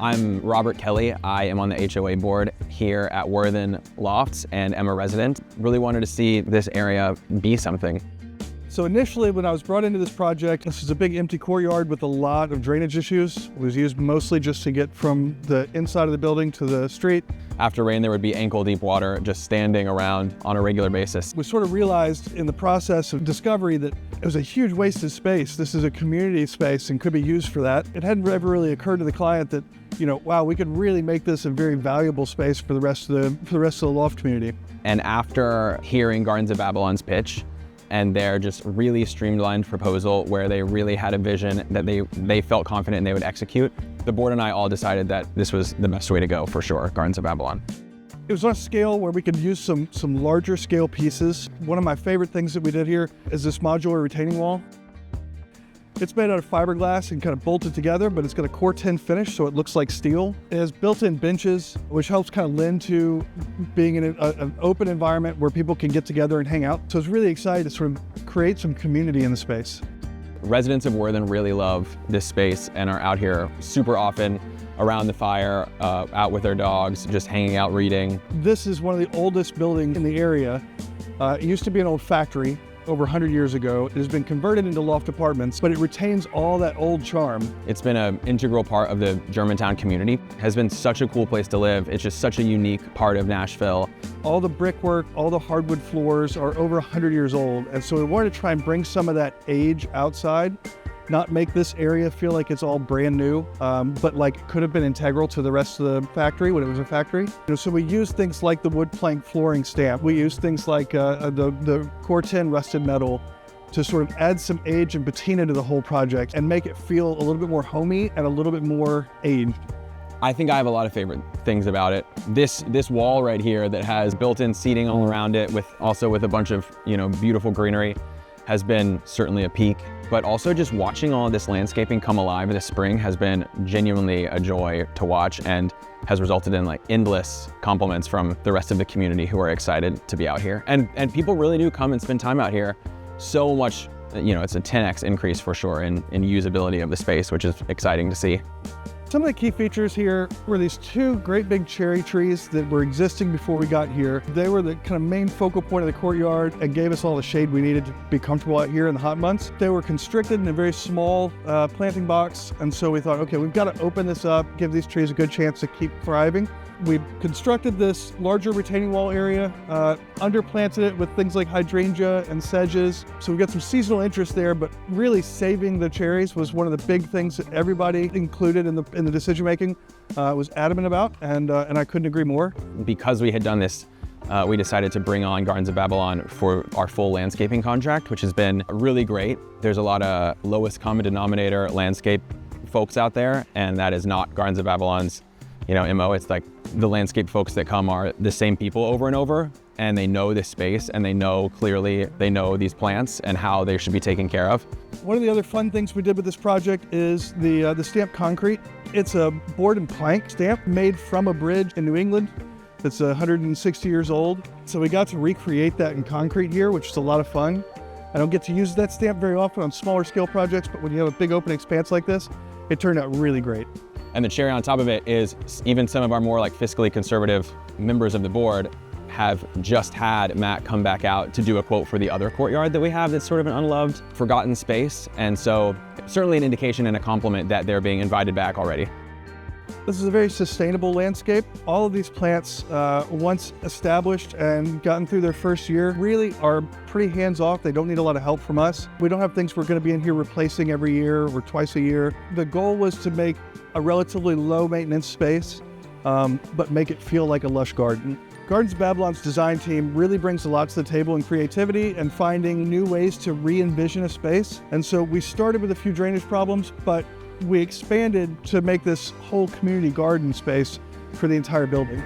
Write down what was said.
I'm Robert Kelly. I am on the HOA board here at Werthan Lofts and am a resident. Really wanted to see this area be something. So initially, when I was brought into this project, this is a big empty courtyard with a lot of drainage issues. It was used mostly just to get from the inside of the building to the street. After rain, there would be ankle-deep water just standing around on a regular basis. We sort of realized in the process of discovery that it was a huge wasted space. This is a community space and could be used for that. It hadn't ever really occurred to the client that, wow, we could really make this a very valuable space for the rest of the loft community. And after hearing Gardens of Babylon's pitch, and their just really streamlined proposal where they really had a vision that they felt confident they would execute, the board and I all decided that this was the best way to go for sure, Gardens of Babylon. It was on a scale where we could use some larger scale pieces. One of my favorite things that we did here is this modular retaining wall. It's made out of fiberglass and kind of bolted together, but it's got a Corten finish, so it looks like steel. It has built-in benches, which helps kind of lend to being in an open environment where people can get together and hang out. So it's really excited to sort of create some community in the space. Residents of Werthan really love this space and are out here super often around the fire, out with their dogs, just hanging out, reading. This is one of the oldest buildings in the area. It used to be an old factory over 100 years ago. It has been converted into loft apartments, but it retains all that old charm. It's been an integral part of the Germantown community. It has been such a cool place to live. It's just such a unique part of Nashville. All the brickwork, all the hardwood floors are over 100 years old. And so we wanted to try and bring some of that age outside, not make this area feel like it's all brand new, but like it could have been integral to the rest of the factory when it was a factory. So we used things like the wood plank flooring stamp. We used things like the Corten rusted metal to sort of add some age and patina to the whole project and make it feel a little bit more homey and a little bit more aged. I think I have a lot of favorite things about it. This wall right here that has built-in seating all around it with a bunch of beautiful greenery has been certainly a peak, but also just watching all of this landscaping come alive this spring has been genuinely a joy to watch and has resulted in like endless compliments from the rest of the community who are excited to be out here. And people really do come and spend time out here. So much, it's a 10x increase for sure in usability of the space, which is exciting to see. Some of the key features here were these two great big cherry trees that were existing before we got here. They were the kind of main focal point of the courtyard and gave us all the shade we needed to be comfortable out here in the hot months. They were constricted in a very small planting box, and so we thought, okay, we've got to open this up, give these trees a good chance to keep thriving. We constructed this larger retaining wall area, underplanted it with things like hydrangea and sedges. So we got some seasonal interest there, but really saving the cherries was one of the big things that everybody included in the decision making was adamant about, and I couldn't agree more. Because we had done this, we decided to bring on Gardens of Babylon for our full landscaping contract, which has been really great. There's a lot of lowest common denominator landscape folks out there, and that is not Gardens of Babylon's MO. It's like the landscape folks that come are the same people over and over, and they know this space and they know these plants and how they should be taken care of. One of the other fun things we did with this project is the stamped concrete. It's a board and plank stamp made from a bridge in New England that's 160 years old. So we got to recreate that in concrete here, which is a lot of fun. I don't get to use that stamp very often on smaller scale projects, but when you have a big open expanse like this, it turned out really great. And the cherry on top of it is even some of our more like fiscally conservative members of the board have just had Matt come back out to do a quote for the other courtyard that we have that's sort of an unloved, forgotten space. And so certainly an indication and a compliment that they're being invited back already. This is a very sustainable landscape. All of these plants, once established and gotten through their first year, really are pretty hands-off. They don't need a lot of help from us. We don't have things we're going to be in here replacing every year or twice a year. The goal was to make a relatively low maintenance space, but make it feel like a lush garden. Gardens of Babylon's design team really brings a lot to the table in creativity and finding new ways to re-envision a space. And so we started with a few drainage problems, but we expanded to make this whole community garden space for the entire building.